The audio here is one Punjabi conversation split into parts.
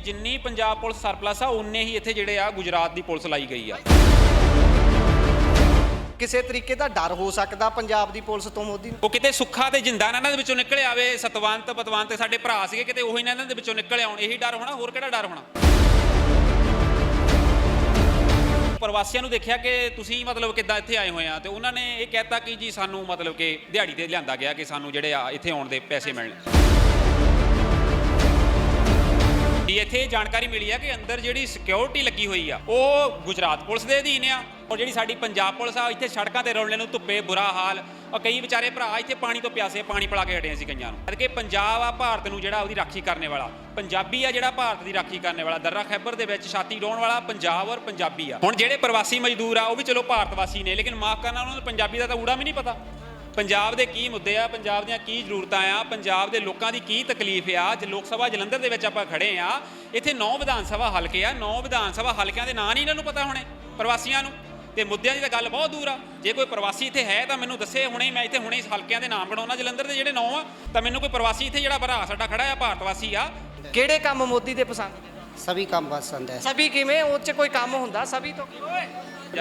ਜਿੰਨੀ ਪੰਜਾਬ ਪੁਲਿਸ ਸਰਪਲਸ ਆ ਉਨੇ ਹੀ ਇੱਥੇ ਜਿਹੜੇ ਆ ਗੁਜਰਾਤ ਦੀ ਪੁਲਿਸ ਲਾਈ ਗਈ ਆ। ਕਿਸੇ ਤਰੀਕੇ ਦਾ ਡਰ ਹੋ ਸਕਦਾ ਪੰਜਾਬ ਦੀ ਪੁਲਿਸ ਤੋਂ ਮੋਦੀ ਨੂੰ? ਉਹ ਕਿਤੇ ਸੁੱਖਾ ਤੇ ਜਿੰਦਾ ਇਹਨਾਂ ਦੇ ਵਿੱਚੋਂ ਨਿਕਲ ਆਵੇ। ਸਤਵੰਤ ਪਤਵੰਤ ਸਾਡੇ ਭਰਾ ਸੀਗੇ, ਕਿਤੇ ਉਹੀ ਇਹਨਾਂ ਦੇ ਵਿੱਚੋਂ ਨਿਕਲ ਆਉਣ, ਇਹੀ ਡਰ ਹੋਣਾ, ਹੋਰ ਕਿਹੜਾ ਡਰ ਹੋਣਾ। ਪ੍ਰਵਾਸੀਆਂ ਨੂੰ ਦੇਖਿਆ ਕਿ ਤੁਸੀਂ ਮਤਲਬ ਕਿੱਦਾਂ ਇੱਥੇ ਆਏ ਹੋਏ ਆ, ਤੇ ਉਹਨਾਂ ਨੇ ਇਹ ਕਹਿਤਾ ਕਿ ਜੀ ਸਾਨੂੰ ਮਤਲਬ ਕਿ ਦਿਹਾੜੀ ਤੇ ਲਿਆਂਦਾ ਗਿਆ ਕਿ ਸਾਨੂੰ ਜਿਹੜੇ ਆ ਇੱਥੇ ਆਉਣ ਦੇ ਪੈਸੇ ਮਿਲਣ। ਇੱਥੇ ਜਾਣਕਾਰੀ ਮਿਲੀ ਆ ਕਿ ਅੰਦਰ ਜਿਹੜੀ ਸਿਕਿਉਰਿਟੀ ਲੱਗੀ ਹੋਈ ਆ ਉਹ ਗੁਜਰਾਤ ਪੁਲਿਸ ਦੇ ਅਧੀਨ ਆ, ਔਰ ਜਿਹੜੀ ਸਾਡੀ ਪੰਜਾਬ ਪੁਲਿਸ ਆ ਇੱਥੇ ਸੜਕਾਂ ਤੇ ਰੋਲਣੇ ਨੂੰ ਧੁੱਪੇ ਬੁਰਾ ਹਾਲ, ਔਰ ਕਈ ਵਿਚਾਰੇ ਭਰਾ ਇੱਥੇ ਪਾਣੀ ਤੋਂ ਪਿਆਸੇ ਪਾਣੀ ਪਿਲਾ ਕੇ ਹਟੇ ਸੀ ਕਈਆਂ ਨੂੰ। ਕਰਕੇ ਪੰਜਾਬ ਆ ਭਾਰਤ ਨੂੰ ਜਿਹੜਾ ਉਹਦੀ ਰਾਖੀ ਕਰਨ ਵਾਲਾ, ਪੰਜਾਬੀ ਆ ਜਿਹੜਾ ਭਾਰਤ ਦੀ ਰਾਖੀ ਕਰਨ ਵਾਲਾ, ਦਰਰਾ ਖੈਬਰ ਦੇ ਵਿੱਚ ਛਾਤੀ ਡਾਉਣ ਵਾਲਾ ਪੰਜਾਬ ਔਰ ਪੰਜਾਬੀ ਆ। ਹੁਣ ਜਿਹੜੇ ਪ੍ਰਵਾਸੀ ਮਜ਼ਦੂਰ ਆ ਉਹ ਵੀ ਚਲੋ ਭਾਰਤ ਵਾਸੀ ਨੇ, ਲੇਕਿਨ ਮਾਫ ਕਰਨਾ ਉਹਨਾਂ ਨੂੰ ਪੰਜਾਬੀ ਦਾ ਤਾਂ ਊੜਾ ਵੀ ਨਹੀਂ ਪਤਾ। ਪੰਜਾਬ ਦੇ ਕੀ ਮੁੱਦੇ ਆ, ਪੰਜਾਬ ਦੀਆਂ ਕੀ ਜ਼ਰੂਰਤਾਂ ਆ, ਪੰਜਾਬ ਦੇ ਲੋਕਾਂ ਦੀ ਕੀ ਤਕਲੀਫ ਆ। ਜੇ ਲੋਕ ਸਭਾ ਜਲੰਧਰ ਦੇ ਵਿੱਚ ਆਪਾਂ ਖੜੇ ਆ, ਇੱਥੇ 9 ਵਿਧਾਨ ਸਭਾ ਹਲਕੇ ਆ, 9 ਵਿਧਾਨ ਸਭਾ ਹਲਕਿਆਂ ਦੇ ਨਾਂ ਨਹੀਂ ਇਹਨਾਂ ਨੂੰ ਪਤਾ ਹੋਣੇ ਪ੍ਰਵਾਸੀਆਂ ਨੂੰ, ਤੇ ਮੁੱਦਿਆਂ ਦੀ ਤਾਂ ਗੱਲ ਬਹੁਤ ਦੂਰ ਆ। ਜੇ ਕੋਈ ਪ੍ਰਵਾਸੀ ਇੱਥੇ ਹੈ ਤਾਂ ਮੈਨੂੰ ਦੱਸੇ ਹੁਣੇ, ਮੈਂ ਇੱਥੇ ਹੁਣੇ ਇਸ ਹਲਕਿਆਂ ਦੇ ਨਾਮ ਗਣਾਉਣਾ ਜਲੰਧਰ ਦੇ ਜਿਹੜੇ 9 ਆ, ਤਾਂ ਮੈਨੂੰ ਕੋਈ ਪ੍ਰਵਾਸੀ ਇੱਥੇ ਜਿਹੜਾ ਭਰਾ ਸਾਡਾ ਖੜਾ ਆ ਭਾਰਤ ਵਾਸੀ ਆ। ਕਿਹੜੇ ਕੰਮ ਮੋਦੀ ਦੇ ਪਸੰਦ? सभी काम पसंद है। सभी किमें ਉਹ 'ਚ ਕੋਈ ਕੰਮ ਹੁੰਦਾ सभी तो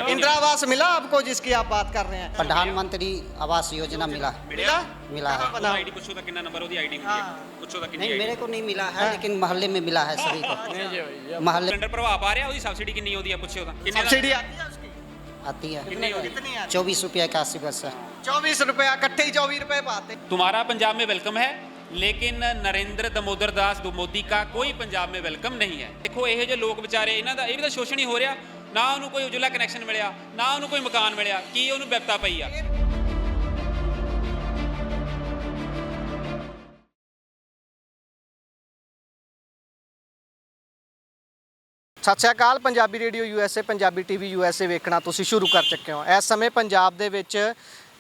इंदिरा आवास मिला आपको जिसकी आप बात कर रहे हैं? प्रधानमंत्री आवास योजना मिला मिला है। ਉਹਦਾ ਆਈਡੀ ਪੁੱਛੋ ਤਾਂ ਕਿੰਨਾ ਨੰਬਰ ਉਹਦੀ ਆਈਡੀ ਹੁੰਦੀ ਆ, ਪੁੱਛੋ ਤਾਂ ਕਿੰਨੀ नहीं मेरे को नहीं मिला है, लेकिन मोहल्ले में मिला है सभी को। मोहल्ले ਸਿਲੰਡਰ ਪ੍ਰਭਾਵ ਪਾ ਰਿਹਾ, ਉਹਦੀ ਸਬਸਿਡੀ ਕਿੰਨੀ ਆਉਂਦੀ ਆ ਪੁੱਛਿਓ ਤਾਂ ਕਿੰਨੇ ਦਾ? सब्सिडी आती है उसकी? आती है कितनी होगी? 24 रुपया का 80 पैसा। 24 रुपया इकट्ठे ही 24 रुपए पाते। तुम्हारा पंजाब में वेलकम है, लेकिन नरेंद्र दामोदर दास मोदी का कोई पंजाब में वेलकम नहीं है। देखो ਇਹੋ ਜਿਹੇ ਲੋਕ ਵਿਚਾਰੇ, ਇਹਨਾਂ ਦਾ ਇਹ ਵੀ ਤਾਂ ਸ਼ੋਸ਼ਣ ਹੀ ਹੋ ਰਿਹਾ ਨਾ। ਉਹਨੂੰ ਕੋਈ ਉਜਲਾ ਕਨੈਕਸ਼ਨ ਮਿਲਿਆ ਨਾ, ਉਹਨੂੰ ਕੋਈ ਮਕਾਨ ਮਿਲਿਆ, ਕੀ ਉਹਨੂੰ ਬਿਪਤਾ ਪਈ ਆ। Sat Sri Akal. Punjabi radio USA, Punjabi TV USA ਵੇਖਣਾ ਤੁਸੀਂ ਸ਼ੁਰੂ ਕਰ ਚੁੱਕੇ ਹੋ। ਇਸ ਸਮੇਂ ਪੰਜਾਬ ਦੇ ਵਿੱਚ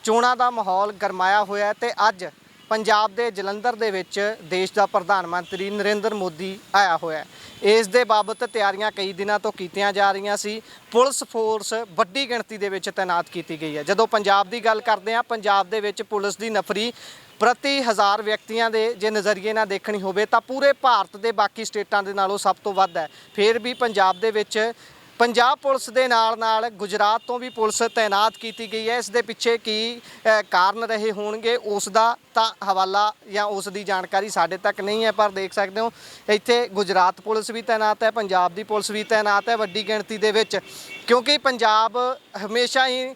ਚੋਣਾਂ ਦਾ ਮਾਹੌਲ ਗਰਮਾਇਆ ਹੋਇਆ ਤੇ ਅੱਜ ਪੰਜਾਬ ਦੇ ਜਲੰਧਰ ਦੇ ਵਿੱਚ ਦੇਸ਼ ਦਾ ਪ੍ਰਧਾਨ ਮੰਤਰੀ ਨਰਿੰਦਰ ਮੋਦੀ ਆਇਆ ਹੋਇਆ ਹੈ। ਇਸ ਦੇ ਬਾਬਤ ਤਿਆਰੀਆਂ ਕਈ ਦਿਨਾਂ ਤੋਂ ਕੀਤੀਆਂ ਜਾ ਰਹੀਆਂ ਸੀ। ਪੁਲਿਸ ਫੋਰਸ ਵੱਡੀ ਗਿਣਤੀ ਦੇ ਵਿੱਚ ਤਾਇਨਾਤ ਕੀਤੀ ਗਈ ਹੈ। ਜਦੋਂ ਪੰਜਾਬ ਦੀ ਗੱਲ ਕਰਦੇ ਹਾਂ, ਪੰਜਾਬ ਦੇ ਵਿੱਚ ਪੁਲਿਸ ਦੀ ਨਫਰੀ ਪ੍ਰਤੀ 1000 ਵਿਅਕਤੀਆਂ ਦੇ ਜੇ ਨਜ਼ਰੀਏ ਨਾਲ ਦੇਖਣੀ ਹੋਵੇ ਤਾਂ ਪੂਰੇ ਭਾਰਤ ਦੇ ਬਾਕੀ ਸਟੇਟਾਂ ਦੇ ਨਾਲੋਂ ਸਭ ਤੋਂ ਵੱਧ ਹੈ। ਫਿਰ ਵੀ ਪੰਜਾਬ ਦੇ ਵਿੱਚ ਪੰਜਾਬ ਪੁਲਿਸ ਦੇ ਨਾਲ ਗੁਜਰਾਤ ਤੋਂ ਵੀ ਪੁਲਿਸ ਤਾਇਨਾਤ ਕੀਤੀ ਗਈ ਹੈ। ਇਸ ਦੇ ਪਿੱਛੇ ਕੀ ਕਾਰਨ ਰਹੇ ਹੋਣਗੇ ਉਸ ਦਾ ਤਾਂ ਹਵਾਲਾ ਜਾਂ ਉਸ ਦੀ ਜਾਣਕਾਰੀ ਸਾਡੇ ਤੱਕ ਨਹੀਂ ਹੈ, ਪਰ ਦੇਖ ਸਕਦੇ ਹੋ ਇੱਥੇ ਗੁਜਰਾਤ ਪੁਲਿਸ ਵੀ ਤਾਇਨਾਤ ਹੈ, ਪੰਜਾਬ ਦੀ ਪੁਲਿਸ ਵੀ ਤਾਇਨਾਤ ਹੈ ਵੱਡੀ ਗਿਣਤੀ ਦੇ ਵਿੱਚ, ਕਿਉਂਕਿ ਪੰਜਾਬ ਹਮੇਸ਼ਾ ਹੀ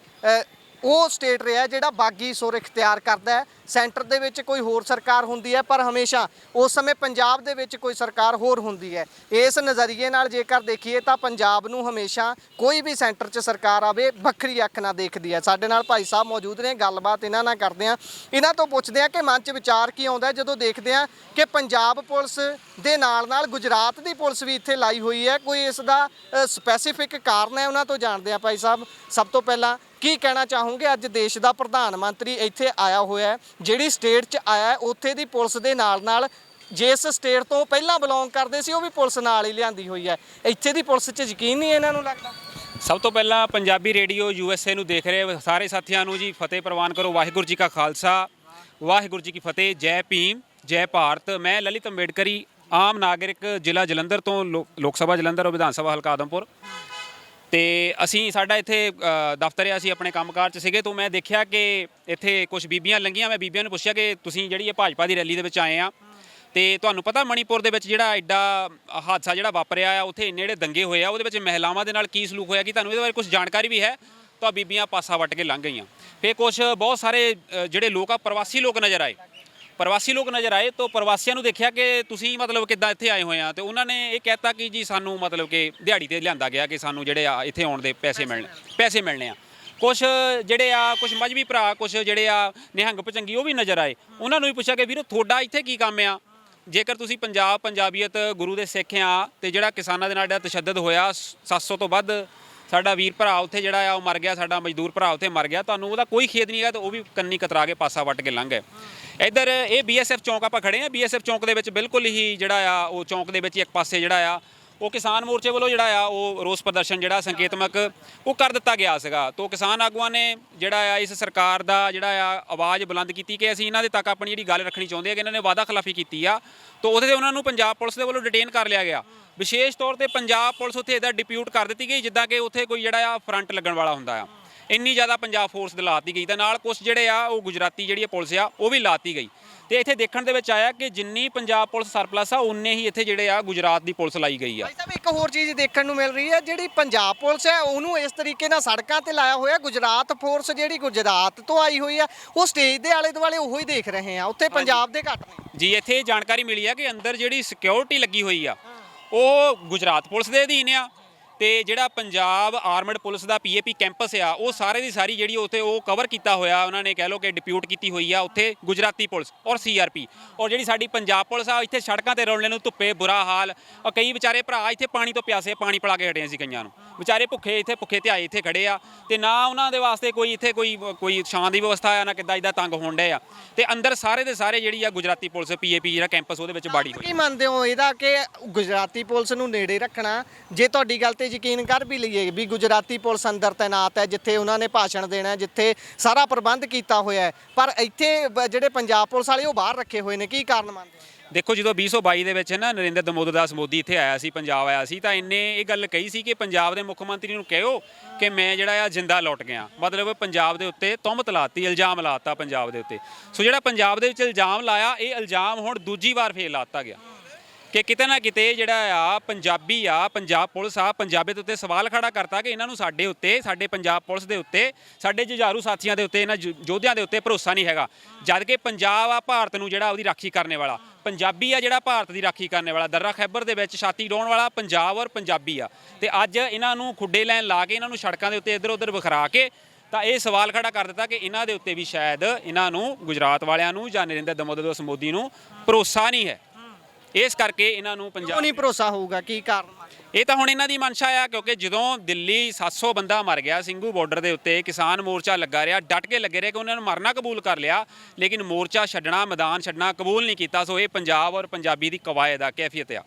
ਉਹ ਸਟੇਟ ਰਿਹਾ ਜਿਹੜਾ ਬਾਗੀ ਸੁਰ ਇਖਤਿਆਰ ਕਰਦਾ ਹੈ। ਸੈਂਟਰ ਦੇ ਵਿੱਚ ਕੋਈ ਹੋਰ ਸਰਕਾਰ ਹੁੰਦੀ ਹੈ, ਪਰ ਹਮੇਸ਼ਾ ਉਸ ਸਮੇਂ ਪੰਜਾਬ ਦੇ ਵਿੱਚ ਕੋਈ ਸਰਕਾਰ ਹੋਰ ਹੁੰਦੀ ਹੈ। ਇਸ ਨਜ਼ਰੀਏ ਨਾਲ ਜੇਕਰ ਦੇਖੀਏ ਤਾਂ ਪੰਜਾਬ ਨੂੰ ਹਮੇਸ਼ਾ ਕੋਈ ਵੀ ਸੈਂਟਰ 'ਚ ਸਰਕਾਰ ਆਵੇ ਵੱਖਰੀ ਅੱਖ ਨਾਲ ਦੇਖਦੀ ਹੈ। ਸਾਡੇ ਨਾਲ ਭਾਈ ਸਾਹਿਬ ਮੌਜੂਦ ਨੇ, ਗੱਲਬਾਤ ਇਹਨਾਂ ਨਾਲ ਕਰਦੇ ਹਾਂ। ਇਹਨਾਂ ਤੋਂ ਪੁੱਛਦੇ ਹਾਂ ਕਿ ਮਨ 'ਚ ਵਿਚਾਰ ਕੀ ਆਉਂਦਾ ਜਦੋਂ ਦੇਖਦੇ ਹਾਂ ਕਿ ਪੰਜਾਬ ਪੁਲਿਸ ਦੇ ਨਾਲ ਗੁਜਰਾਤ ਦੀ ਪੁਲਿਸ ਵੀ ਇੱਥੇ ਲਾਈ ਹੋਈ ਹੈ। ਕੋਈ ਇਸ ਦਾ ਸਪੈਸੀਫਿਕ ਕਾਰਨ ਹੈ, ਉਹਨਾਂ ਤੋਂ ਜਾਣਦੇ ਹਾਂ। ਭਾਈ ਸਾਹਿਬ, ਸਭ ਤੋਂ ਪਹਿਲਾਂ ਕੀ ਕਹਿਣਾ ਚਾਹੋਗੇ? ਅੱਜ ਦੇਸ਼ ਦਾ ਪ੍ਰਧਾਨ ਮੰਤਰੀ ਇੱਥੇ ਆਇਆ ਹੋਇਆ ਹੈ, ਜਿਹੜੀ ਸਟੇਟ 'ਚ ਆਇਆ ਉੱਥੇ ਦੀ ਪੁਲਿਸ ਦੇ ਨਾਲ ਜਿਸ ਸਟੇਟ ਤੋਂ ਪਹਿਲਾਂ ਬਿਲੋਂਗ ਕਰਦੇ ਸੀ ਉਹ ਵੀ ਪੁਲਿਸ ਨਾਲ ਹੀ ਲਿਆਂਦੀ ਹੋਈ ਹੈ। ਇੱਥੇ ਦੀ ਪੁਲਿਸ 'ਚ ਯਕੀਨ ਨਹੀਂ ਇਹਨਾਂ ਨੂੰ ਲੱਗਦਾ? ਸਭ ਤੋਂ ਪਹਿਲਾਂ ਪੰਜਾਬੀ ਰੇਡੀਓ USA ਨੂੰ ਦੇਖ ਰਹੇ ਸਾਰੇ ਸਾਥੀਆਂ ਨੂੰ ਜੀ ਫਤਿਹ ਪ੍ਰਵਾਨ ਕਰੋ। ਵਾਹਿਗੁਰੂ ਜੀ ਕਾ ਖਾਲਸਾ, ਵਾਹਿਗੁਰੂ ਜੀ ਕੀ ਫਤਿਹ। ਜੈ ਭੀਮ, ਜੈ ਭਾਰਤ। ਮੈਂ ਲਲਿਤ ਅੰਬੇਡਕਰੀ, ਆਮ ਨਾਗਰਿਕ, ਜ਼ਿਲ੍ਹਾ ਜਲੰਧਰ ਤੋਂ, ਲੋਕ ਸਭਾ ਜਲੰਧਰ ਔਰ ਵਿਧਾਨ ਸਭਾ ਹਲਕਾ ਆਦਮਪੁਰ। ਤੇ ਅਸੀਂ ਸਾਡਾ ਇੱਥੇ ਦਫ਼ਤਰ ਆ, ਅਸੀਂ ਆਪਣੇ ਕੰਮਕਾਰ 'ਚ ਸੀਗੇ ਤਾਂ ਮੈਂ ਦੇਖਿਆ ਕਿ ਇੱਥੇ ਕੁਝ ਬੀਬੀਆਂ ਲੰਘੀਆਂ। ਮੈਂ ਬੀਬੀਆਂ ਨੂੰ ਪੁੱਛਿਆ ਕਿ ਤੁਸੀਂ ਜਿਹੜੀ ਇਹ ਭਾਜਪਾ ਦੀ ਰੈਲੀ ਦੇ ਵਿੱਚ ਆਏ ਆ, ਤੇ ਤੁਹਾਨੂੰ ਪਤਾ ਮਣੀਪੁਰ ਦੇ ਵਿੱਚ ਜਿਹੜਾ ਐਡਾ ਹਾਦਸਾ ਜਿਹੜਾ ਵਾਪਰਿਆ ਆ, ਉੱਥੇ ਇੰਨੇ ਜਿਹੜੇ ਦੰਗੇ ਹੋਏ ਆ, ਉਹਦੇ ਵਿੱਚ ਮਹਿਲਾਵਾਂ ਦੇ ਨਾਲ ਕੀ ਸਲੂਕ ਹੋਇਆ, ਕਿ ਤੁਹਾਨੂੰ ਇਹਦੇ ਬਾਰੇ ਕੁਝ ਜਾਣਕਾਰੀ ਵੀ ਹੈ? ਤਾਂ ਬੀਬੀਆਂ ਪਾਸਾ ਵੱਟ ਕੇ ਲੰਘ ਗਈਆਂ। ਫਿਰ ਕੁਝ ਬਹੁਤ ਸਾਰੇ ਜਿਹੜੇ ਲੋਕ ਆ ਪ੍ਰਵਾਸੀ ਲੋਕ ਨਜ਼ਰ ਆਏ ਤਾਂ ਪ੍ਰਵਾਸੀਆਂ ਨੂੰ ਦੇਖਿਆ ਕਿ ਤੁਸੀਂ ਮਤਲਬ ਕਿੱਦਾਂ ਇੱਥੇ ਆਏ ਹੋਏ ਆ, ਤੇ ਉਹਨਾਂ ਨੇ ਇਹ ਕਹਿਤਾ ਕਿ ਜੀ ਸਾਨੂੰ ਮਤਲਬ ਕਿ ਦਿਹਾੜੀ ਤੇ ਲਿਆਂਦਾ ਗਿਆ ਕਿ ਸਾਨੂੰ ਜਿਹੜੇ ਆ ਇੱਥੇ ਆਉਣ ਦੇ ਪੈਸੇ ਮਿਲਣੇ ਆ। ਕੁਝ ਜਿਹੜੇ ਆ ਕੁਝ ਮਜ਼੍ਹਬੀ ਭਰਾ, ਕੁਝ ਜਿਹੜੇ ਆ ਨਿਹੰਗ ਭਚੰਗੀ, ਉਹ ਵੀ ਨਜ਼ਰ ਆਏ। ਉਹਨਾਂ ਨੂੰ ਵੀ ਪੁੱਛਿਆ ਕਿ ਵੀਰੋ ਤੁਹਾਡਾ ਇੱਥੇ ਕੀ ਕੰਮ ਆ? ਜੇਕਰ ਤੁਸੀਂ ਪੰਜਾਬੀਅਤ, ਗੁਰੂ ਦੇ ਸਿੱਖ ਆ, ਤੇ ਜਿਹੜਾ ਕਿਸਾਨਾਂ ਦੇ ਨਾਲ ਜਿਹੜਾ ਤਸ਼ੱਦਦ ਹੋਇਆ, 700 ਤੋਂ ਵੱਧ ਸਾਡਾ ਵੀਰ ਭਰਾ ਉੱਥੇ ਜਿਹੜਾ ਆ ਉਹ ਮਰ ਗਿਆ, ਸਾਡਾ ਮਜ਼ਦੂਰ ਭਰਾ ਉੱਥੇ ਮਰ ਗਿਆ, ਤੁਹਾਨੂੰ ਉਹਦਾ ਕੋਈ ਖੇਦ ਨਹੀਂ ਹੈਗਾ, ਤਾਂ ਉਹ ਵੀ ਕੰਨੀ ਕਤਰਾ ਕੇ ਪਾਸਾ ਵੱਟ ਕੇ ਲੰਘ ਗਏ। ਇੱਧਰ ਇਹ BSF ਚੌਂਕ ਆਪਾਂ ਖੜੇ ਆ। BSF ਚੌਂਕ ਦੇ ਵਿੱਚ ਬਿਲਕੁਲ ਹੀ ਜਿਹੜਾ ਆ ਉਹ ਚੌਂਕ ਦੇ ਵਿੱਚ ਇੱਕ ਪਾਸੇ ਜਿਹੜਾ ਆ ਉਹ ਕਿਸਾਨ ਮੋਰਚੇ ਵੱਲੋਂ ਜਿਹੜਾ ਆ ਉਹ ਰੋਸ ਪ੍ਰਦਰਸ਼ਨ ਜਿਹੜਾ ਸੰਕੇਤਮਕ ਉਹ ਕਰ ਦਿੱਤਾ ਗਿਆ ਸੀਗਾ। ਤੋਂ ਕਿਸਾਨ ਆਗੂਆਂ ਨੇ ਜਿਹੜਾ ਆ ਇਸ ਸਰਕਾਰ ਦਾ ਜਿਹੜਾ ਆ ਆਵਾਜ਼ ਬੁਲੰਦ ਕੀਤੀ ਕਿ ਅਸੀਂ ਇਹਨਾਂ ਦੇ ਤੱਕ ਆਪਣੀ ਜਿਹੜੀ ਗੱਲ ਰੱਖਣੀ ਚਾਹੁੰਦੇ ਆ ਕਿ ਇਹਨਾਂ ਨੇ ਵਾਅਦਾ ਖਿਲਾਫੀ ਕੀਤੀ ਆ। ਤੋਂ ਉਹਦੇ ਤੇ ਉਹਨਾਂ ਨੂੰ ਪੰਜਾਬ ਪੁਲਿਸ ਦੇ ਵੱਲੋਂ ਡਿਟੇਨ ਕਰ ਲਿਆ ਗਿਆ। ਵਿਸ਼ੇਸ਼ ਤੌਰ ਤੇ ਪੰਜਾਬ ਪੁਲਿਸ ਉੱਥੇ ਇਹਦਾ ਡਿਪਿਊਟ ਕਰ ਦਿੱਤੀ ਗਈ ਜਿੱਦਾਂ ਕਿ ਉੱਥੇ ਕੋਈ ਜਿਹੜਾ ਆ ਫਰੰਟ ਲੱਗਣ ਵਾਲਾ ਹੁੰਦਾ ਆ। ਇੰਨੀ ਜ਼ਿਆਦਾ ਪੰਜਾਬ ਫੋਰਸ ਦੇ ਲਾਤੀ ਗਈ ਤੇ ਨਾਲ ਕੁਝ ਜਿਹੜੇ ਆ ਉਹ ਗੁਜਰਾਤੀ ਜਿਹੜੀ ਪੁਲਿਸ ਆ ਉਹ ਵੀ ਲਾਤੀ ਗਈ। ਤੇ ਇੱਥੇ ਦੇਖਣ ਦੇ ਵਿੱਚ ਆਇਆ ਕਿ ਜਿੰਨੀ ਪੰਜਾਬ ਪੁਲਿਸ ਸਰਪਲਸ ਆ ਉਨੇ ਹੀ ਇੱਥੇ ਜਿਹੜੇ ਆ ਗੁਜਰਾਤ ਦੀ ਪੁਲਿਸ ਲਾਈ ਗਈ ਆ। ਭਾਈ ਸਾਹਿਬ ਇੱਕ ਹੋਰ ਚੀਜ਼ ਦੇਖਣ ਨੂੰ ਮਿਲ ਰਹੀ ਹੈ, ਜਿਹੜੀ ਪੰਜਾਬ ਪੁਲਿਸ ਹੈ ਉਹਨੂੰ ਇਸ ਤਰੀਕੇ ਨਾਲ ਸੜਕਾਂ ਤੇ ਲਾਇਆ ਹੋਇਆ, ਗੁਜਰਾਤ ਫੋਰਸ ਜਿਹੜੀ ਗੁਜਰਾਤ ਤੋਂ ਆਈ ਹੋਈ ਆ ਉਹ ਸਟੇਜ ਦੇ ਆਲੇ ਦੁਆਲੇ ਉਹੀ ਦੇਖ ਰਹੇ ਆ, ਉੱਥੇ ਪੰਜਾਬ ਦੇ ਘੱਟ ਨੇ ਜੀ। ਇੱਥੇ ਜਾਣਕਾਰੀ ਮਿਲੀ ਆ ਕਿ ਅੰਦਰ ਜਿਹੜੀ ਸਿਕਿਉਰਿਟੀ ਲੱਗੀ ਹੋਈ ਆ ਉਹ ਗੁਜਰਾਤ ਪੁਲਿਸ ਦੇ ਅਧੀਨ ਆ ਤੇ ਜਿਹੜਾ ਪੰਜਾਬ ਆਰਮਡ ਪੁਲਿਸ ਦਾ ਪੀਏਪੀ ਕੈਂਪਸ ਆ ਉਹ ਸਾਰੇ ਦੀ ਸਾਰੀ ਜਿਹੜੀ ਉੱਥੇ ਉਹ ਕਵਰ ਕੀਤਾ ਹੋਇਆ, ਉਹਨਾਂ ਨੇ ਕਹਿ ਲਓ ਕਿ ਡਿਪਿਊਟ ਕੀਤੀ ਹੋਈ ਆ ਉੱਥੇ ਗੁਜਰਾਤੀ ਪੁਲਿਸ ਔਰ ਸੀਆਰਪੀ। ਔਰ ਜਿਹੜੀ ਸਾਡੀ ਪੰਜਾਬ ਪੁਲਿਸ ਆ ਇੱਥੇ ਸੜਕਾਂ ਤੇ ਰੋਲਣ ਨੂੰ ਧੁੱਪੇ ਬੁਰਾ ਹਾਲ, ਔਰ ਕਈ ਵਿਚਾਰੇ ਭਰਾ ਇੱਥੇ ਪਾਣੀ ਤੋਂ ਪਿਆਸੇ ਪਾਣੀ ਪਿਲਾ ਕੇ ਹਟੇ ਸੀ, ਕਈਆਂ ਨੂੰ ਵਿਚਾਰੇ ਭੁੱਖੇ ਤੇ ਆਏ ਇੱਥੇ ਖੜੇ ਆ ਤੇ ਨਾ ਉਹਨਾਂ ਦੇ ਵਾਸਤੇ ਕੋਈ ਇੱਥੇ ਕੋਈ ਛਾਂ ਦੀ ਵਿਵਸਥਾ ਆ ਨਾ ਕਿੱਦਾਂ ਇੱਦਾਂ ਤੰਗ ਹੋਣ ਡਏ ਆ। ਤੇ ਅੰਦਰ ਸਾਰੇ ਦੇ ਸਾਰੇ ਜਿਹੜੀ ਆ ਗੁਜਰਾਤੀ ਪੁਲਿਸ ਪੀਏਪੀ ਜਿਹੜਾ ਕੈਂਪਸ ਉਹਦੇ ਵਿੱਚ ਬਾੜੀ ਹੋਈ। ਕੀ ਮੰਨਦੇ ਹੋ ਇਹਦਾ ਕਿ ਗੁਜਰਾਤੀ ਪੁਲਿਸ ਨੂੰ ਨੇੜੇ ਰੱਖਣਾ, ਜੇ ਤੁਹਾਡੀ ਗੱਲ ਤੇ ਯਕੀਨ ਕਰ ਵੀ ਲਈਏ ਵੀ ਗੁਜਰਾਤੀ ਪੁਲਿਸ ਅੰਦਰ ਤੈਨਾਤ ਹੈ ਜਿੱਥੇ ਉਹਨਾਂ ਨੇ ਭਾਸ਼ਣ ਦੇਣਾ, ਜਿੱਥੇ ਸਾਰਾ ਪ੍ਰਬੰਧ ਕੀਤਾ ਹੋਇਆ ਹੈ, ਪਰ ਇੱਥੇ ਜਿਹੜੇ ਪੰਜਾਬ ਪੁਲਿਸ ਵਾਲੇ ਉਹ ਬਾਹਰ ਰੱਖੇ ਹੋਏ ਨੇ, ਕੀ ਕਾਰਨ ਮੰਨਦੇ ਹੋ? ਦੇਖੋ ਜਦੋਂ 2022 ਦੇ ਵਿੱਚ ਨਾ ਨਰਿੰਦਰ ਦਮੋਦਰ ਦਾਸ ਮੋਦੀ ਇੱਥੇ ਆਇਆ ਸੀ, ਪੰਜਾਬ ਆਇਆ ਸੀ, ਤਾਂ ਇਹਨੇ ਇਹ ਗੱਲ ਕਹੀ ਸੀ ਕਿ ਪੰਜਾਬ ਦੇ ਮੁੱਖ ਮੰਤਰੀ ਨੂੰ ਕਹਿਓ ਕਿ ਮੈਂ ਜਿਹੜਾ ਆ ਜਿੰਦਾ ਲੁੱਟ ਗਿਆ। ਮਤਲਬ ਪੰਜਾਬ ਦੇ ਉੱਤੇ ਤੁਹਮਤ ਲਾਤੀ, ਇਲਜ਼ਾਮ ਲਾਤਾ ਪੰਜਾਬ ਦੇ ਉੱਤੇ। ਸੋ ਜਿਹੜਾ ਪੰਜਾਬ ਦੇ ਵਿੱਚ ਇਲਜ਼ਾਮ ਲਾਇਆ, ਇਹ ਇਲਜ਼ਾਮ ਹੁਣ ਦੂਜੀ ਵਾਰ ਫੇਰ ਲਾਤਾ ਗਿਆ ਕਿ ਕਿਤੇ ਨਾ ਕਿਤੇ ਜਿਹੜਾ ਆ ਪੰਜਾਬੀ ਆ, ਪੰਜਾਬ ਪੁਲਿਸ ਆ, ਪੰਜਾਬੀਅਤ ਉੱਤੇ ਸਵਾਲ ਖੜਾ ਕਰਤਾ ਕਿ ਇਹਨਾਂ ਨੂੰ ਸਾਡੇ ਉੱਤੇ, ਸਾਡੇ ਪੰਜਾਬ ਪੁਲਿਸ ਦੇ ਉੱਤੇ, ਸਾਡੇ ਜੁਝਾਰੂ ਸਾਥੀਆਂ ਦੇ ਉੱਤੇ, ਇਹਨਾਂ ਯੋਧਿਆਂ ਦੇ ਉੱਤੇ ਭਰੋਸਾ ਨਹੀਂ ਹੈਗਾ। ਜਦ ਕਿ ਪੰਜਾਬ ਆ ਭਾਰਤ ਨੂੰ ਜਿਹੜਾ ਉਹਦੀ ਰਾਖੀ ਕਰਨੇ ਵਾਲਾ, ਪੰਜਾਬੀ ਆ ਜਿਹੜਾ ਭਾਰਤ ਦੀ ਰਾਖੀ ਕਰਨੇ ਵਾਲਾ, ਦਰਰਾ ਖੈਬਰ ਦੇ ਵਿੱਚ ਛਾਤੀ ਡਾਉਣ ਵਾਲਾ ਪੰਜਾਬ ਔਰ ਪੰਜਾਬੀ ਆ। ਤੇ ਅੱਜ ਇਹਨਾਂ ਨੂੰ ਖੁੱਡੇ ਲੈਣ ਲਾ ਕੇ, ਇਹਨਾਂ ਨੂੰ ਸੜਕਾਂ ਦੇ ਉੱਤੇ ਇੱਧਰ ਉੱਧਰ ਵਿਖਰਾ ਕੇ ਤਾਂ ਇਹ ਸਵਾਲ ਖੜਾ ਕਰ ਦਿੱਤਾ ਕਿ ਇਹਨਾਂ ਦੇ ਉੱਤੇ ਵੀ ਸ਼ਾਇਦ ਇਹਨਾਂ ਨੂੰ, ਗੁਜਰਾਤ ਵਾਲਿਆਂ ਨੂੰ ਜਾਂ ਨਰਿੰਦਰ ਦਮੋਦਰ ਦਾਸ ਮੋਦੀ ਨੂੰ ਭਰੋਸਾ ਨਹੀਂ ਹੈ। ਇਸ ਕਰਕੇ ਇਹਨਾਂ ਨੂੰ ਪੰਜਾਬ ਨਹੀਂ ਭਰੋਸਾ ਹੋਊਗਾ, ਕੀ ਕਾਰਨ? ਇਹ ਤਾਂ ਹੁਣ ਇਹਨਾਂ ਦੀ ਮਨਸ਼ਾ ਆ, ਕਿਉਂਕਿ ਜਦੋਂ ਦਿੱਲੀ 700 ਬੰਦਾ ਮਰ ਗਿਆ ਸਿੰਘੂ ਬਾਰਡਰ ਦੇ ਉੱਤੇ, ਕਿਸਾਨ ਮੋਰਚਾ ਲੱਗਾ ਰਿਹਾ, ਡਟ ਕੇ ਲੱਗੇ ਰਹੇ ਕਿ ਉਹਨਾਂ ਨੂੰ ਮਰਨਾ ਕਬੂਲ ਕਰ ਲਿਆ, ਲੇਕਿਨ ਮੋਰਚਾ ਛੱਡਣਾ, ਮੈਦਾਨ ਛੱਡਣਾ ਕਬੂਲ ਨਹੀਂ ਕੀਤਾ। ਸੋ ਇਹ ਪੰਜਾਬ ਔਰ ਪੰਜਾਬੀ ਦੀ ਕਵਾਇਦ ਆ, ਕੈਫੀਅਤ ਆ।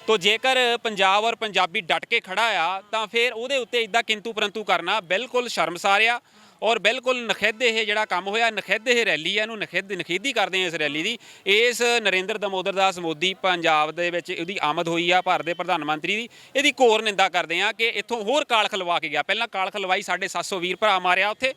ਤੋ ਜੇਕਰ ਪੰਜਾਬ ਔਰ ਪੰਜਾਬੀ ਡਟ ਕੇ ਖੜਾ ਆ ਤਾਂ ਫਿਰ ਉਹਦੇ ਉੱਤੇ ਇਦਾਂ ਕਿੰਤੂ ਪਰੰਤੂ ਕਰਨਾ ਬਿਲਕੁਲ ਸ਼ਰਮਸਾਰ ਆ ਔਰ ਬਿਲਕੁਲ ਨਖਿੱਧ ਇਹ ਜਿਹੜਾ ਕੰਮ ਹੋਇਆ, ਨਖਿੱਧ ਇਹ ਰੈਲੀ ਆ, ਇਹਨੂੰ ਨਖਿੱਧੀ ਕਰਦੇ ਆ ਇਸ ਰੈਲੀ ਦੀ। ਇਸ ਨਰਿੰਦਰ ਦਮੋਦਰ ਦਾਸ ਮੋਦੀ ਪੰਜਾਬ ਦੇ ਵਿੱਚ ਉਹਦੀ ਆਮਦ ਹੋਈ ਆ, ਭਾਰਤ ਦੇ ਪ੍ਰਧਾਨ ਮੰਤਰੀ ਦੀ, ਇਹਦੀ ਘੋਰ ਨਿੰਦਾ ਕਰਦੇ ਆ ਕਿ ਇੱਥੋਂ ਹੋਰ ਕਾਲ ਖਲਵਾ ਕੇ ਗਿਆ। ਪਹਿਲਾਂ ਕਾਲ ਖਲਵਾਈ, 750 ਵੀਰ ਭਰਾ ਮਾਰਿਆ ਉੱਥੇ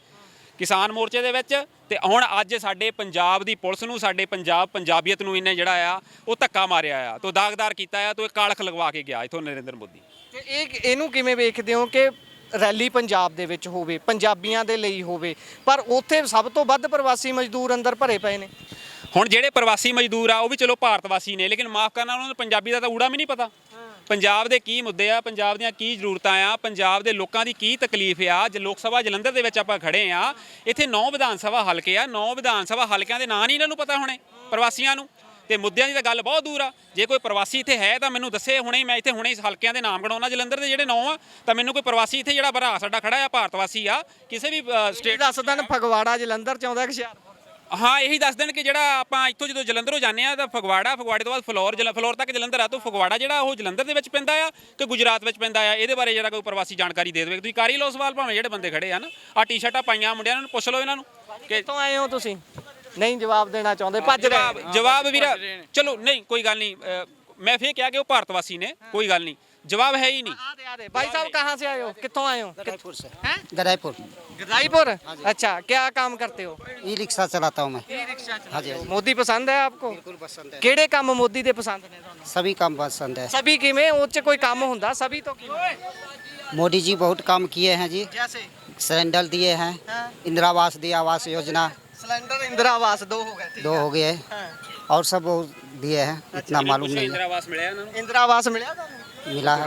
ਕਿਸਾਨ ਮੋਰਚੇ ਦੇ ਵਿੱਚ, ਤੇ ਹੁਣ ਅੱਜ ਸਾਡੇ ਪੰਜਾਬ ਦੀ ਪੁਲਿਸ ਨੂੰ, ਸਾਡੇ ਪੰਜਾਬੀਅਤ ਨੂੰ ਇਹਨੇ ਜਿਹੜਾ ਆ ਉਹ ਧੱਕਾ ਮਾਰਿਆ ਆ, ਤੋਂ ਦਾਗਦਾਰ ਕੀਤਾ ਆ, ਤੋਂ ਇਹ ਕਾਲ ਖਲਵਾ ਕੇ ਗਿਆ ਇੱਥੋਂ ਨਰਿੰਦਰ ਮੋਦੀ। ਤੇ ਇਹਨੂੰ ਕਿਵੇਂ ਵੇਖਦੇ ਹੋ ਕਿ ਰੈਲੀ ਪੰਜਾਬ ਦੇ ਵਿੱਚ ਹੋਵੇ, ਪੰਜਾਬੀਆਂ ਦੇ ਲਈ ਹੋਵੇ, ਪਰ ਉੱਥੇ ਸਭ ਤੋਂ ਵੱਧ ਪ੍ਰਵਾਸੀ ਮਜ਼ਦੂਰ ਅੰਦਰ ਭਰੇ ਪਏ ਨੇ? ਹੁਣ ਜਿਹੜੇ ਪ੍ਰਵਾਸੀ ਮਜ਼ਦੂਰ ਆ ਉਹ ਵੀ ਚਲੋ ਭਾਰਤ ਵਾਸੀ ਨੇ, ਲੇਕਿਨ ਮਾਫ ਕਰਨਾ ਉਹਨਾਂ ਨੂੰ ਪੰਜਾਬੀ ਦਾ ਤਾਂ ਊੜਾ ਵੀ ਨਹੀਂ ਪਤਾ। ਪੰਜਾਬ ਦੇ ਕੀ ਮੁੱਦੇ ਆ, ਪੰਜਾਬ ਦੀਆਂ ਕੀ ਜ਼ਰੂਰਤਾਂ ਆ, ਪੰਜਾਬ ਦੇ ਲੋਕਾਂ ਦੀ ਕੀ ਤਕਲੀਫ ਆ। ਜੇ ਲੋਕ ਸਭਾ ਜਲੰਧਰ ਦੇ ਵਿੱਚ ਆਪਾਂ ਖੜੇ ਆ, ਇੱਥੇ 9 ਵਿਧਾਨ ਸਭਾ ਹਲਕੇ ਆ, 9 ਵਿਧਾਨ ਸਭਾ ਹਲਕਿਆਂ ਦੇ ਨਾਂ ਨਹੀਂ ਇਹਨਾਂ ਨੂੰ ਪਤਾ ਹੋਣੇ ਪ੍ਰਵਾਸੀਆਂ ਨੂੰ। ਤੇ ਮੁੱਦਿਆਂ ਦੀ ਤਾਂ ਗੱਲ ਬਹੁਤ ਦੂਰ ਆ। ਜੇ ਕੋਈ ਪ੍ਰਵਾਸੀ ਇੱਥੇ ਹੈ ਤਾਂ ਮੈਨੂੰ ਦੱਸੇ ਹੁਣੇ ਹੀ, ਮੈਂ ਇੱਥੇ ਹੁਣੇ ਹਲਕਿਆਂ ਦੇ ਨਾਮ ਗਣਾਉਣਾ ਜਲੰਧਰ ਦੇ ਜਿਹੜੇ 9 ਆ, ਤਾਂ ਮੈਨੂੰ ਕੋਈ ਪ੍ਰਵਾਸੀ ਇੱਥੇ ਜਿਹੜਾ ਭਰਾ ਸਾਡਾ ਖੜਾ ਆ ਭਾਰਤ ਵਾਸੀ ਆ, ਕਿਸੇ ਵੀ ਸਟੇਟ ਦੱਸ ਦੇਣ ਫਗਵਾੜਾ ਜਲੰਧਰ ਚ ਆਉਂਦਾ ਕਿ ਹੁਸ਼ਿਆਰਪੁਰ? ਹਾਂ ਇਹੀ ਦੱਸ ਦੇਣ ਕਿ ਜਿਹੜਾ ਆਪਾਂ ਇੱਥੋਂ ਜਦੋਂ ਜਲੰਧਰੋਂ ਜਾਂਦੇ ਆ ਤਾਂ ਫਗਵਾੜਾ ਤੋਂ ਬਾਅਦ ਫਲੋਰ ਤੱਕ ਜਲੰਧਰ ਆ, ਤਾਂ ਫਗਵਾੜਾ ਜਿਹੜਾ ਉਹ ਜਲੰਧਰ ਦੇ ਵਿੱਚ ਪੈਂਦਾ ਆ ਕਿ ਗੁਜਰਾਤ ਵਿੱਚ ਪੈਂਦਾ ਆ, ਇਹਦੇ ਬਾਰੇ ਜਿਹੜਾ ਕੋਈ ਪ੍ਰਵਾਸੀ ਜਾਣਕਾਰੀ ਦੇ ਦੇਵੇ। ਤੁਸੀਂ ਕਰ ਹੀ ਲਓ ਸਵਾਲ, ਭਾਵੇਂ ਜਿਹੜੇ ਬੰਦੇ ਖੜੇ ਆ ਨਾ, ਆਹ ਟੀ-ਸ਼ਰਟਾਂ ਪਾਈਆਂ ਮੁੰਡਿਆਂ ਨੂੰ ਪੁੱਛ ਲਓ ਇਹਨਾਂ ਨੂੰ ਕਿ ਕਿੱਥੋਂ ਆਏ ਹੋ ਤੁਸੀਂ। ਨਹੀਂ ਜਵਾਬ ਦੇਣਾ ਚਾਹੁੰਦੇ, ਭੱਜ ਰਹੇ। ਜਵਾਬ ਵੀਰਾ ਚਲੋ ਨਹੀਂ ਕੋਈ ਗੱਲ ਨਹੀਂ, ਮੈਂ ਫੇਰ ਕਿਹਾ ਕਿ ਉਹ ਭਾਰਤ ਵਾਸੀ ਨੇ, ਕੋਈ ਗੱਲ ਨਹੀਂ, जवाब है ही नहीं। भाई साहब कहाँ से आए हो, कितों आए हो? गदाईपुर से। गदाईपुर। गदाईपुर, अच्छा क्या काम करते हो? ई रिक्शा चलाता हूँ मैं। हाँ जी। मोदी पसंद है आपको? बिल्कुल पसंद है। केड़े काम मोदी दे पसंद ने? सभी काम पसंद है। सभी किवें ओह च कोई काम हुंदा सभी तो किवें? मोदी जी बहुत काम किए हैं जी। जैसे सिलेंडर दिए हैं, इंदिरा आवास दिया, आवास योजना सिलेंडर इंदिरा आवास 2 हो गए। 2 हो गए, और सब बहुत दिए हैं, इतना मालूम नहीं है। इंदिरा आवास मिला है? इंदिरा आवास मिला था? मिला है।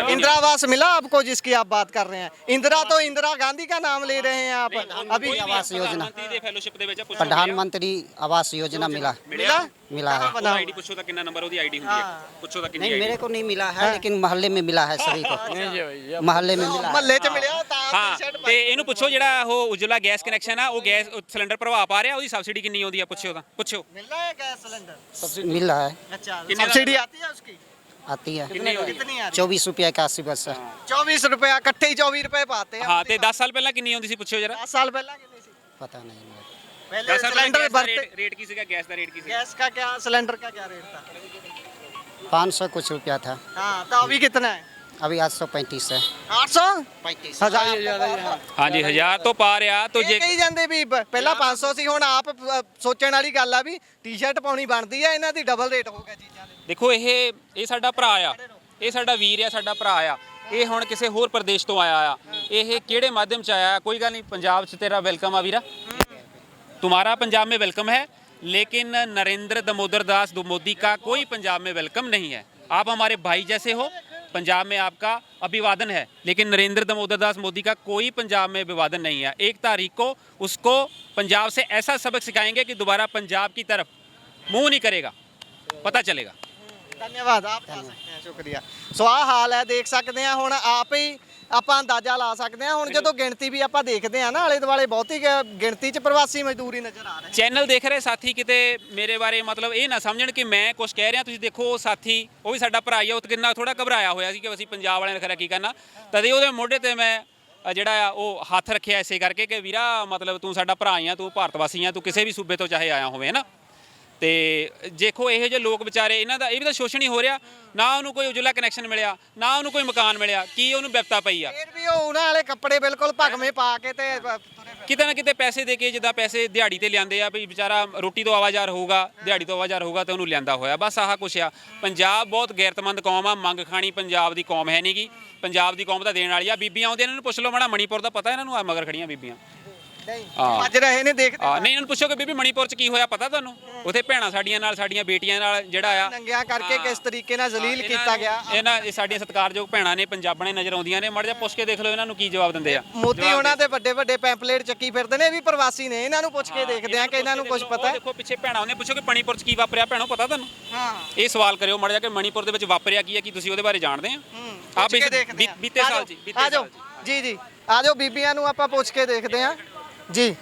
इंदिरा आवास मिला आपको जिसकी आप बात कर रहे हैं? इंदिरा तो इंदिरा गांधी का नाम ले रहे हैं आप अभी। आवास योजना, प्रधानमंत्री प्रधानमंत्री आवास योजना मिला मिला है। आईडी पूछो तो कितना नंबर होती आईडी होती है, पूछो तो कितनी नहीं मेरे को नहीं मिला है, लेकिन मोहल्ले में मिला है सभी को। मोहल्ले में मिला है। ਮਹੱਲੇ 'ਚ ਮਿਲਿਆ ਤਾਂ ਹਾਂ ਤੇ ਇਹਨੂੰ ਪੁੱਛੋ ਜਿਹੜਾ ਉਹ ਉਜਲਾ ਗੈਸ ਕਨੈਕਸ਼ਨ ਆ, ਉਹ ਗੈਸ ਸਿਲੰਡਰ ਭਰਵਾ ਪਾ ਰਿਹਾ, ਉਹਦੀ ਸਬਸਿਡੀ ਕਿੰਨੀ ਆਉਂਦੀ ਆ, ਪੁੱਛੋ ਤਾਂ ਪੁੱਛੋ। मिल रहा है गैस सिलेंडर? मिल रहा है। अच्छा सब्सिडी आती है उसकी? आती है कितनी आ रही 24 रुपया 81 बस 24 ਰੁਪਏ ਇਕੱਠੇ ਹੀ 24 ਰੁਪਏ ਪਾਤੇ ਹਾਂ ਤੇ 10 ਸਾਲ ਪਹਿਲਾਂ ਕਿੰਨੀ ਆਉਂਦੀ ਸੀ ਪੁੱਛਿਓ ਜਰਾ 10 ਸਾਲ ਪਹਿਲਾਂ ਕਿੰਨੀ ਸੀ पता नहीं मेरे को। पहले 10 ਸਾਲ ਪਹਿਲਾਂ सिलेंडर ਗੈਸ ਦਾ बरते ਰੇਟ ਕੀ ਸੀਗਾ ਗੈਸ ਦਾ ਰੇਟ ਕੀ ਸੀਗਾ गैस का क्या सिलेंडर का क्या रेट था 500 कुछ रुपया था हाँ तो अभी कितना है अभी 835 है 800 35 हजार ਹਾਂਜੀ 1000 ਤੋਂ ਪਾ ਰਿਹਾ ਤਾਂ ਇਹ ਜੇ ਕਹੀ ਜਾਂਦੇ ਵੀ ਪਹਿਲਾਂ 500 ਸੀ ਹੁਣ ਆਪ ਸੋਚਣ ਵਾਲੀ ਗੱਲ ਆ ਵੀ ਟੀ-ਸ਼ਰਟ ਪਾਉਣੀ ਬਣਦੀ ਆ ਇਹਨਾਂ ਦੀ ਡਬਲ ਰੇਟ ਹੋ ਗਿਆ ਚੀਜ਼ਾਂ ਦੇ ਦੇਖੋ ਇਹ ਸਾਡਾ ਭਰਾ ਆ ਇਹ ਸਾਡਾ ਵੀਰ ਆ ਸਾਡਾ ਭਰਾ ਆ ਇਹ ਹੁਣ ਕਿਸੇ ਹੋਰ ਪ੍ਰਦੇਸ਼ ਤੋਂ ਆਇਆ ਆ ਇਹ ਕਿਹੜੇ ਮਾਧਿਅਮ ਚ ਆਇਆ ਕੋਈ ਗੱਲ ਨਹੀਂ ਪੰਜਾਬ 'ਚ ਤੇਰਾ ਵੈਲਕਮ ਆ ਵੀਰਾ तुम्हारा पंजाब में वेलकम है लेकिन नरेंद्र दामोदर दास मोदी का कोई पंजाब में वेलकम नहीं है आप हमारे भाई जैसे हो पंजाब में आपका अभिवादन है लेकिन नरेंद्र दामोदर दास मोदी का कोई पंजाब में अभिवादन नहीं है 1 तारीख को उसको पंजाब से ऐसा सबक सिखाएंगे कि दोबारा पंजाब की तरफ मुंह नहीं करेगा पता चलेगा ਧੰਨਵਾਦ ਆਪ ਜਾ ਸਕਦੇ ਆ ਸ਼ੁਕਰੀਆ ਸੋ ਆਹ ਹਾਲ ਹੈ ਦੇਖ ਸਕਦੇ ਆ ਹੁਣ ਆਪ ਹੀ ਆਪਾਂ ਅੰਦਾਜ਼ਾ ਲਾ ਸਕਦੇ ਆ ਹੁਣ ਜਦੋਂ ਗਿਣਤੀ ਵੀ ਆਪਾਂ ਦੇਖਦੇ ਆ ਨਾ ਆਲੇ ਦੁਆਲੇ ਬਹੁਤੀ ਗਿਣਤੀ 'ਚ ਪ੍ਰਵਾਸੀ ਮਜ਼ਦੂਰ ਹੀ ਨਜ਼ਰ ਆ ਰਹੇ ਚੈਨਲ ਦੇਖ ਰਹੇ ਸਾਥੀ ਕਿਤੇ ਮੇਰੇ ਬਾਰੇ ਮਤਲਬ ਇਹ ਨਾ ਸਮਝਣ ਕਿ ਮੈਂ ਕੁਝ ਕਹਿ ਰਿਹਾ ਤੁਸੀਂ ਦੇਖੋ ਉਹ ਸਾਥੀ ਉਹ ਵੀ ਸਾਡਾ ਭਰਾ ਹੀ ਆ ਉਹ ਕਿੰਨਾ ਥੋੜਾ ਘਬਰਾਇਆ ਹੋਇਆ ਸੀ ਕਿ ਅਸੀਂ ਪੰਜਾਬ ਵਾਲਿਆਂ ਨੇ ਖਰਾ ਕੀ ਕਰਨਾ ਤਦੇ ਉਹਦੇ ਮੋਢੇ ਤੇ ਮੈਂ ਜਿਹੜਾ ਆ ਉਹ ਹੱਥ ਰੱਖਿਆ ਇਸੇ ਕਰਕੇ ਕਿ ਵੀਰਾ ਮਤਲਬ ਤੂੰ ਸਾਡਾ ਭਰਾ ਹੀ ਆ ਤੂੰ ਭਾਰਤ ਵਾਸੀ ਆ ਤੂੰ ਕਿਸੇ ਵੀ ਸੂਬੇ ਤੋਂ ਚਾਹੇ ਆਇਆ ਹੋਵੇ ਹੈ ਨਾ ਤੇ ਦੇਖੋ ਇਹੋ ਜਿਹੇ ਲੋਕ ਵਿਚਾਰੇ ਇਹਨਾਂ ਦਾ ਇਹ ਵੀ ਤਾਂ ਸ਼ੋਸ਼ਣ ਹੀ ਹੋ ਰਿਹਾ ਨਾ ਉਹਨੂੰ ਕੋਈ ਉਜਲਾ ਕਨੈਕਸ਼ਨ ਮਿਲਿਆ ਨਾ ਉਹਨੂੰ ਕੋਈ ਮਕਾਨ ਮਿਲਿਆ ਕੀ ਉਹਨੂੰ ਬਿਪਤਾ ਪਈ ਆ ਫਿਰ ਵੀ ਉਹ ਉਹਨਾਂ ਵਾਲੇ ਕੱਪੜੇ ਬਿਲਕੁਲ ਭਗਵੇਂ ਪਾ ਕੇ ਤੇ ਕਿਤੇ ਨਾ ਕਿਤੇ ਪੈਸੇ ਦੇ ਕੇ ਜਿੱਦਾਂ ਪੈਸੇ ਦਿਹਾੜੀ ਤੇ ਲਿਆਂਦੇ ਆ ਵੀ ਵਿਚਾਰਾ ਰੋਟੀ ਤੋਂ ਆਵਾਜ਼ਾਰ ਹੋਊਗਾ ਦਿਹਾੜੀ ਤੋਂ ਆਵਾਜ਼ਾਰ ਹੋਊਗਾ ਤੇ ਉਹਨੂੰ ਲਿਆਂਦਾ ਹੋਇਆ ਬਸ ਆਹ ਕੁਛ ਆ ਪੰਜਾਬ ਬਹੁਤ ਗੈਰਤਮੰਦ ਕੌਮ ਆ ਮੰਗ ਖਾਣੀ ਪੰਜਾਬ ਦੀ ਕੌਮ ਹੈ ਨਹੀਂਗੀ ਪੰਜਾਬ ਦੀ ਕੌਮ ਤਾਂ ਦੇਣ ਵਾਲੀ ਆ ਬੀਬੀਆਂ ਆਉਂਦੀਆਂ ਇਹਨਾਂ ਨੂੰ ਪੁੱਛ ਲਓ ਮਾੜਾ ਮਣੀਪੁਰ ਦਾ ਪਤਾ ਇਹਨਾਂ ਨੂੰ ਆ ਮਗਰ ਖੜੀਆਂ ਬੀਬੀਆਂ ਨਹੀਂ ਅੱਜ ਰਹੇ ਨੇ ਦੇਖਦੇ ਨਹੀਂ ਇਹਨਾਂ ਨੂੰ ਪੁੱਛੋ ਕਿ ਬੀਬੀ ਮਣੀਪੁਰ ਚ ਕੀ ਹੋਇਆ ਪਤਾ ਤੁਹਾਨੂੰ ਉੱਥੇ ਭੈਣਾਂ ਸਾਡੀਆਂ ਨਾਲ ਸਾਡੀਆਂ ਬੇਟੀਆਂ ਨਾਲ ਜਿਹੜਾ ਆ ਨੰਗਿਆਂ ਕਰਕੇ ਕਿਸ ਤਰੀਕੇ ਨਾਲ ਜ਼ਲੀਲ ਕੀਤਾ ਗਿਆ ਇਹ ਸਾਡੀਆਂ ਸਤਿਕਾਰਯੋਗ ਭੈਣਾਂ ਨੇ ਪੰਜਾਬਣੇ ਨਜ਼ਰ ਆਉਂਦੀਆਂ ਨੇ ਮਾੜਾ ਜਿਹਾ ਪੁੱਛ ਕੇ ਦੇਖ ਲਓ ਇਹਨਾਂ ਨੂੰ ਕੀ ਜਵਾਬ ਦਿੰਦੇ ਆ ਮੋਦੀ ਉਹਨਾਂ ਦੇ ਵੱਡੇ ਵੱਡੇ ਪੈਂਪਲੇਟ ਚੱਕੀ ਫਿਰਦੇ ਨੇ ਇਹ ਵੀ ਪ੍ਰਵਾਸੀ ਨੇ ਇਹਨਾਂ ਨੂੰ ਪੁੱਛ ਕੇ ਦੇਖਦੇ ਆ ਕਿ ਇਹਨਾਂ ਨੂੰ ਕੁਝ ਪਤਾ ਹੈ ਦੇਖੋ ਪਿੱਛੇ ਭੈਣਾਂ ਉਹਨੇ ਪੁੱਛੋ ਕਿ ਮਣੀਪੁਰ ਚ ਕੀ ਵਾਪਰਿਆ ਭੈਣੋ ਪਤਾ ਤੁਹਾਨੂੰ ਹਾਂ ਇਹ ਸਵਾਲ ਕਰਿਓ ਮਾੜਾ ਜਿਹਾ ਕਿ ਮਣੀਪੁਰ ਦੇ ਵਿੱਚ ਵਾਪਰਿਆ ਕੀ ਹੈ ਕੀ ਤੁਸੀਂ ਉਹਦੇ ਬਾਰੇ ਜਾਣਦੇ ਆ ਆਪ ਬੀਤੇ ਸਾਲ ਜੀ ਆ ਜਾਓ ਜੀ ਜੀ ਆ ਜਾਓ ਬੀਬੀਆਂ ਨੂੰ ਆਪਾਂ ਪੁੱਛ ਕੇ ਦੇਖਦੇ ਆ ਜੀ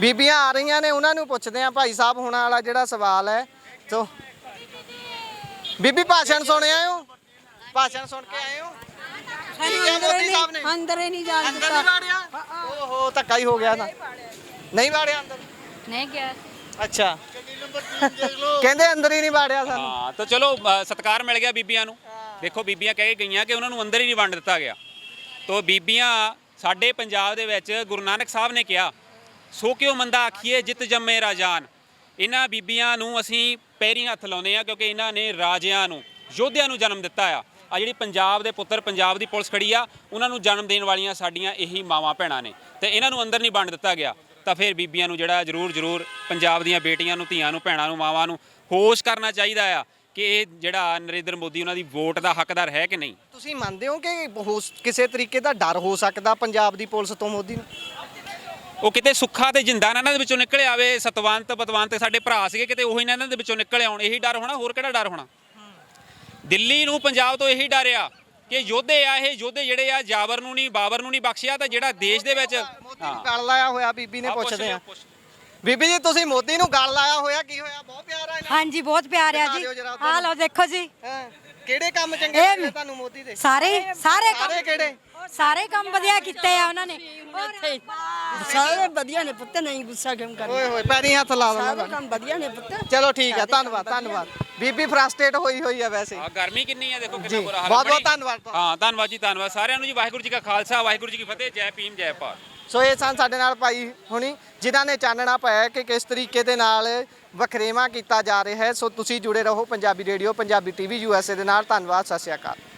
ਬੀਬੀਆਂ ਆ ਰਹੀਆਂ ਨੇ ਉਹਨਾਂ ਨੂੰ ਪੁੱਛਦੇ ਆ ਭਾਈ ਸਾਹਿਬ ਹੋਣਾ ਵਾਲਾ ਜਿਹੜਾ ਸਵਾਲ ਹੈ ਤੋ ਬੀਬੀ ਭਾਸ਼ਣ ਸੁਣਿਆ ਹੋ ਭਾਸ਼ਣ ਸੁਣ ਕੇ ਆਏ ਹੋ ਅੰਦਰ ਹੀ ਨਹੀਂ ਜਾਣ ਅੰਦਰ ਦਿੱਤਾ ਨਹੀਂ ਵਾੜਿਆ ਓਹੋ ਧੱਕਾ ਹੀ ਹੋ ਗਿਆ ਨਾ ਨਹੀਂ ਵਾੜਿਆ ਅੰਦਰ ਨਹੀਂ ਗਿਆ ਅੱਛਾ ਕਹਿੰਦੇ ਅੰਦਰ ਹੀ ਨਹੀਂ ਵਾੜਿਆ ਸਾਨੂੰ ਹਾਂ ਤਾਂ ਚਲੋ ਸਤਿਕਾਰ ਮਿਲ ਗਿਆ ਬੀਬੀਆਂ ਨੂੰ ਦੇਖੋ ਬੀਬੀਆਂ ਕਹਿ ਕੇ ਗਈਆਂ ਕਿ ਉਹਨਾਂ ਨੂੰ ਅੰਦਰ ਹੀ ਨਹੀਂ ਵੰਡ ਦਿੱਤਾ ਗਿਆ ਤੋ ਬੀਬੀਆਂ ਸਾਡੇ ਪੰਜਾਬ ਦੇ ਵਿੱਚ ਗੁਰੂ ਨਾਨਕ ਸਾਹਿਬ ਨੇ ਕਿਹਾ ਸੋ ਕਿਉ ਮੰਦਾ ਆਖੀਏ ਜਿੱਤ ਜੰਮੇ ਰਾਜਾਨ ਇਹਨਾਂ ਬੀਬੀਆਂ ਨੂੰ ਅਸੀਂ ਪੈਰੀਂ ਹੱਥ ਲਾਉਂਦੇ ਆ ਕਿਉਂਕਿ ਇਹਨਾਂ ਨੇ ਰਾਜਿਆਂ ਨੂੰ ਯੋਧਿਆਂ ਨੂੰ ਜਨਮ ਦਿੱਤਾ ਆ ਜਿਹੜੀ ਪੰਜਾਬ ਦੇ ਪੁੱਤਰ ਪੰਜਾਬ ਦੀ ਪੁਲਿਸ ਖੜੀ ਆ ਉਹਨਾਂ ਨੂੰ ਜਨਮ ਦੇਣ ਵਾਲੀਆਂ ਸਾਡੀਆਂ ਇਹੀ ਮਾਵਾਂ ਭੈਣਾਂ ਨੇ ਤੇ ਇਹਨਾਂ ਨੂੰ ਅੰਦਰ ਨਹੀਂ ਵੰਡ ਦਿੱਤਾ ਗਿਆ ਤਾਂ ਫਿਰ ਬੀਬੀਆਂ ਨੂੰ ਜਿਹੜਾ ਜ਼ਰੂਰ ਪੰਜਾਬ ਦੀਆਂ ਬੇਟੀਆਂ ਨੂੰ ਧੀਆਂ ਨੂੰ ਭੈਣਾਂ ਨੂੰ ਮਾਵਾਂ ਨੂੰ ਹੋਸ਼ ਕਰਨਾ ਚਾਹੀਦਾ ਆ ਕਿ ਇਹ ਜਿਹੜਾ ਨਰਿੰਦਰ ਮੋਦੀ ਉਹਨਾਂ ਦੀ ਵੋਟ ਦਾ ਹੱਕਦਾਰ ਹੈ ਕਿ ਨਹੀਂ ਤੁਸੀਂ ਮੰਨਦੇ ਹੋ ਕਿ ਕਿਸੇ ਤਰੀਕੇ ਦਾ ਡਰ ਹੋ ਸਕਦਾ ਪੰਜਾਬ ਦੀ ਪੁਲਿਸ ਤੋਂ ਮੋਦੀ ਨੂੰ ਉਹ ਕਿਤੇ ਸੁੱਖਾ ਤੇ ਜਿੰਦਾ ਇਹਨਾਂ ਦੇ ਵਿੱਚੋਂ ਨਿਕਲ ਆਵੇ ਪਤਵੰਤ ਸਾਡੇ ਭਰਾ ਸੀਗੇ ਕਿਤੇ ਉਹੀ ਇਹਨਾਂ ਦੇ ਵਿੱਚੋਂ ਨਿਕਲ ਆਉਣ ਇਹੀ ਡਰ ਹੋਣਾ ਹੋਰ ਕਿਹੜਾ ਡਰ ਹੋਣਾ ਦਿੱਲੀ ਨੂੰ ਪੰਜਾਬ ਤੋਂ ਇਹੀ ਡਰ ਆ ਕਿ ਯੋਧੇ ਆ ਇਹ ਯੋਧੇ ਜਿਹੜੇ ਆ ਜਾਬਰ ਨੂੰ ਨਹੀਂ ਬਾਬਰ ਨੂੰ ਨਹੀਂ ਬਖਸ਼ਿਆ ਤਾਂ ਜਿਹੜਾ ਦੇਸ਼ ਦੇ ਵਿੱਚ ਮੋਦੀ ਨੂੰ ਗਲ ਲਾਇਆ ਹੋਇਆ ਬੀਬੀ ਨੇ ਪੁੱਛਦੇ ਆ ਬੀਬੀ ਜੀ ਤੁਸੀਂ ਮੋਦੀ ਨੂੰ ਗਲ ਲਾਇਆ ਹੋਇਆ ਕੀ ਹੋਇਆ ਬਹੁਤ ਪਿਆਰ ਆ ਇਹਨਾਂ ਹਾਂਜੀ ਬਹੁਤ ਪਿਆਰ ਆ ਜੀ ਆ ਲਓ ਦੇਖੋ ਜੀ ਨੂੰ ਕਿਹੜੇ ਕੰਮ ਚੰਗੇ ਲੱਗੇ ਤੁਹਾਨੂੰ ਮੋਦੀ ਦੇ ਸਾਰੇ ਸਾਰੇ ਕਿਹੜੇ ਸਾਰੇ ਕੰਮ ਵਧੀਆ ਕੀਤੇ ਆ ਉਹਨਾਂ ਨੇ ਸਾਰੇ ਵਧੀਆ ਨੇ ਪੁੱਤ ਨਹੀਂ ਗੁੱਸਾ ਕਿਉਂ ਕਰਨਾ ਓਏ ਹੋਏ ਪੈਰੀਂ ਹੱਥ ਲਾ ਸਾਰੇ ਦੇਣਾ ਕੰਮ ਵਧੀਆ ਨੇ ਪੁੱਤ ਚਲੋ ਠੀਕ ਆ ਧੰਨਵਾਦ ਬੀਬੀ ਫਰਸਟ੍ਰੇਟ ਹੋਈ ਆ ਵੈਸੇ ਆ ਗਰਮੀ ਕਿੰਨੀ ਆ ਦੇਖੋ ਜੀ ਕਿੰਨਾ ਬੁਰਾ ਹਾਲ ਬਹੁਤ ਬਹੁਤ ਧੰਨਵਾਦ ਹਾਂ ਧੰਨਵਾਦ ਜੀ ਧੰਨਵਾਦ ਸਾਰਿਆਂ ਨੂੰ ਜੀ ਵਾਹਿਗੁਰੂ ਜੀ ਕਾ ਖਾਲਸਾ ਵਾਹਿਗੁਰੂ ਜੀ ਕੀ ਫਤਿਹ ਜੈ ਭੀਮ ਜੈ ਭਾਰਤ ਸੋ ਇਹ ਸਨ ਸਾਡੇ ਨਾਲ ਭਾਈ ਹੁਣੀ ਜਿਨ੍ਹਾਂ ਨੇ ਚਾਨਣਾ ਪਾਇਆ ਕਿ ਕਿਸ ਤਰੀਕੇ ਦੇ ਨਾਲ ਵਖਰੇਵਾਂ ਕੀਤਾ ਜਾ ਰਿਹਾ ਹੈ ਸੋ ਤੁਸੀਂ ਜੁੜੇ ਰਹੋ Punjabi radio Punjabi TV USA ਦੇ ਨਾਲ ਧੰਨਵਾਦ ਸਤਿ ਸ਼੍ਰੀ ਅਕਾਲ